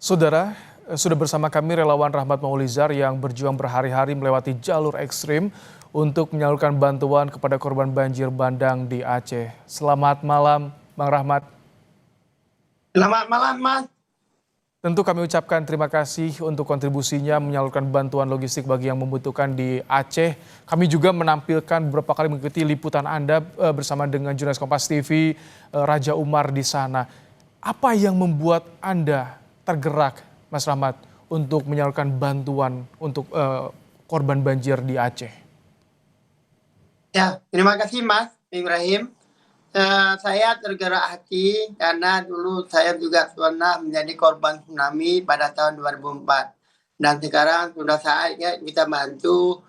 Saudara, sudah bersama kami relawan Rahmat Maulizar yang berjuang berhari-hari melewati jalur ekstrim untuk menyalurkan bantuan kepada korban banjir bandang di Aceh. Selamat malam, Bang Rahmat. Selamat malam, Mas. Tentu kami ucapkan terima kasih untuk kontribusinya menyalurkan bantuan logistik bagi yang membutuhkan di Aceh. Kami juga menampilkan beberapa kali mengikuti liputan Anda bersama dengan jurnalis Kompas TV, Raja Umar di sana. Apa yang membuat Anda tergerak, Mas Rahmat, untuk menyalurkan bantuan untuk korban banjir di Aceh? Ya, terima kasih Mas Ibrahim. Saya tergerak hati karena dulu saya juga pernah menjadi korban tsunami pada tahun 2004. Dan sekarang sudah saatnya kita bantu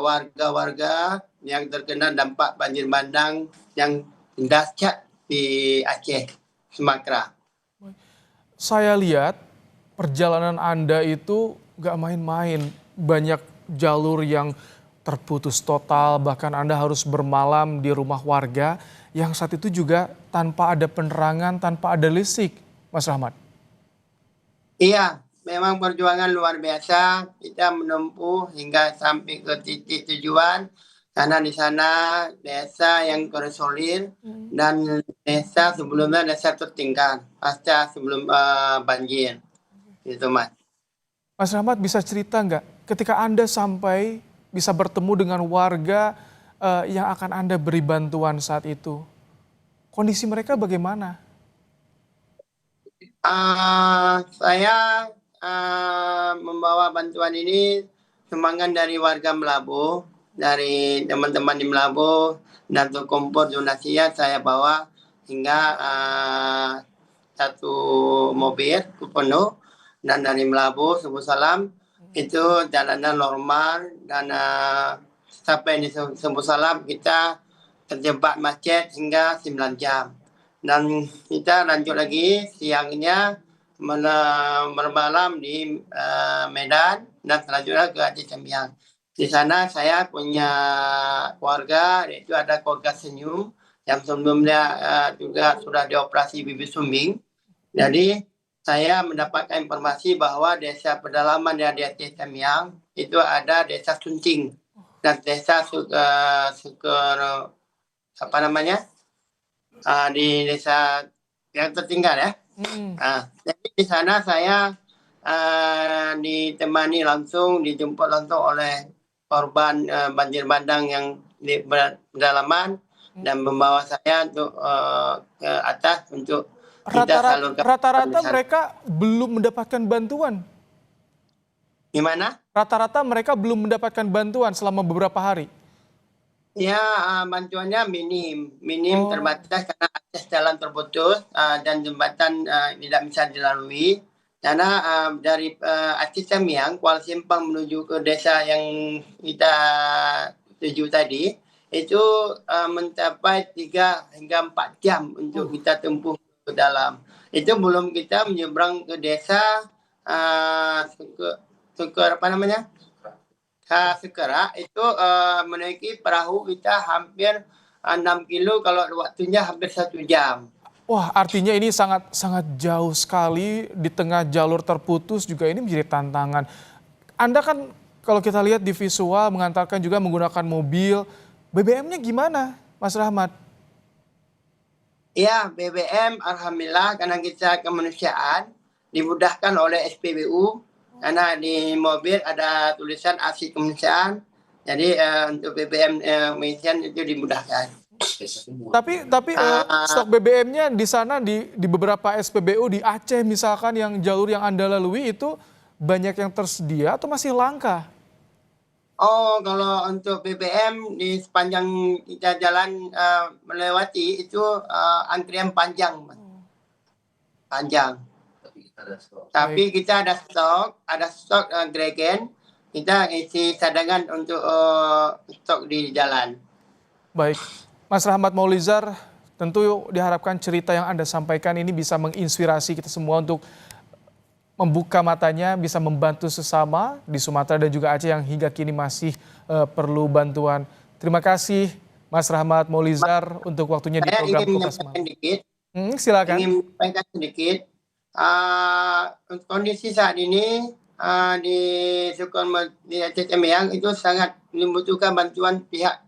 warga-warga yang terkena dampak banjir bandang yang dahsyat di Aceh, Sumatera. Saya lihat perjalanan Anda itu gak main-main, banyak jalur yang terputus total, bahkan Anda harus bermalam di rumah warga yang saat itu juga tanpa ada penerangan, tanpa ada listrik, Mas Rahmat. Iya, memang perjuangan luar biasa. Kita menempuh hingga sampai ke titik tujuan karena di sana desa yang terisolir dan desa sebelumnya desa tertinggal pasca sebelum banjir. Itu Mas. Mas Rahmat bisa cerita nggak ketika Anda sampai bisa bertemu dengan warga yang akan Anda beri bantuan saat itu? Kondisi mereka bagaimana? Saya membawa bantuan ini sumbangan dari warga Melabu, dari teman-teman di Melabu, dan untuk kompor zonasinya saya bawa hingga satu mobil penuh, dan dari Melabu Subuh Salam itu jalanan normal dan sampai di Subuh Salam kita terjebak macet hingga 9 jam. Dan kita lanjut lagi siangnya bermalam di Medan dan selanjutnya ke Aceh Sembiang. Di sana saya punya keluarga, yaitu ada keluarga Senyum yang sebelumnya juga sudah dioperasi bibir sumbing. Jadi saya mendapatkan informasi bahwa desa pedalaman yang di Aceh Sembiang itu ada desa Suncing dan desa di desa yang tertinggal ya. Jadi di sana saya ditemani langsung, dijemput langsung oleh korban banjir bandang yang di pedalaman dan membawa saya untuk ke atas untuk kita salurkan. Rata-rata mereka belum mendapatkan bantuan. Gimana? Rata-rata mereka belum mendapatkan bantuan selama beberapa hari. Ya, bantuannya minim terbatas karena akses jalan terputus dan jembatan tidak bisa dilalui. Karena dari Aceh Sembiang, Kuala Simpang menuju ke desa yang kita tuju tadi, itu mencapai 3 hingga 4 jam untuk kita tempuh ke dalam. Itu belum kita menyeberang ke desa Sekerak itu menaiki perahu kita hampir 6 kilo kalau waktunya hampir 1 jam. Wah, artinya ini sangat sangat jauh sekali di tengah jalur terputus juga ini menjadi tantangan. Anda kan kalau kita lihat di visual mengantarkan juga menggunakan mobil. BBM-nya gimana, Mas Rahmat? Ya, BBM alhamdulillah karena kita kemanusiaan dimudahkan oleh SPBU karena di mobil ada tulisan aksi kemanusiaan. Jadi untuk BBM pengisian itu dimudahkan. Tapi stok BBM-nya di sana di beberapa SPBU di Aceh misalkan yang jalur yang Anda lalui itu banyak yang tersedia atau masih langka? Oh, kalau untuk BBM di sepanjang kita jalan melewati itu antrian panjang, panjang. Tapi kita ada stok Gregen, kita isi cadangan untuk stok di jalan. Baik, Mas Rahmat Maulizar, tentu diharapkan cerita yang Anda sampaikan ini bisa menginspirasi kita semua untuk membuka matanya, bisa membantu sesama di Sumatera dan juga Aceh yang hingga kini masih perlu bantuan. Terima kasih Mas Rahmat Maulizar untuk waktunya di Saya program ingin Kompas menyampaikan Malam. sedikit. Silakan. Ingin menyampaikan sedikit. kondisi saat ini di di Aceh Tamiang itu sangat membutuhkan bantuan pihak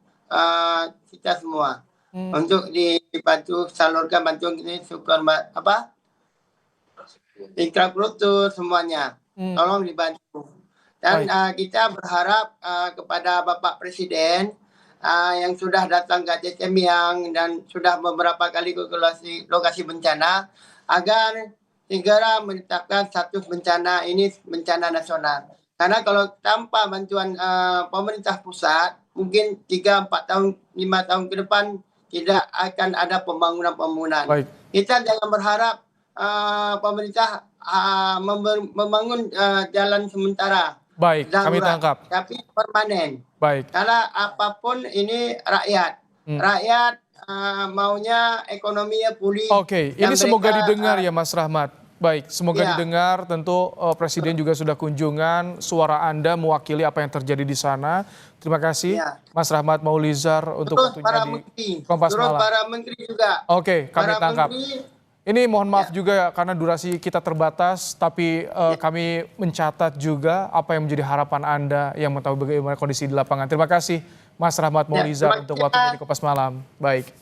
kita semua untuk dibantu salurkan bantuan ini infrastruktur semuanya. Tolong dibantu. Dan kita berharap kepada Bapak Presiden yang sudah datang ke Aceh Tamiang dan sudah beberapa kali ke lokasi bencana agar segera menetapkan status bencana ini bencana nasional. Karena kalau tanpa bantuan pemerintah pusat, mungkin 3, 4 tahun, 5 tahun ke depan tidak akan ada pembangunan. Kita jangan berharap pemerintah membangun jalan sementara. Baik, kami tangkap. Tapi permanen. Baik. Karena apapun ini rakyat. Rakyat maunya ekonominya pulih. Oke, ini semoga didengar ya Mas Rahmat. Baik, semoga didengar. Tentu Presiden juga sudah kunjungan. Suara Anda mewakili apa yang terjadi di sana. Terima kasih Mas Rahmat Maulizar untuk waktunya di Kompas Malam. Para menteri juga. Oke, kami tangkap. Ini mohon maaf juga karena durasi kita terbatas, tapi kami mencatat juga apa yang menjadi harapan Anda yang mengetahui bagaimana kondisi di lapangan. Terima kasih Mas Rahmat Maulizar untuk waktunya di Kompas Malam. Baik.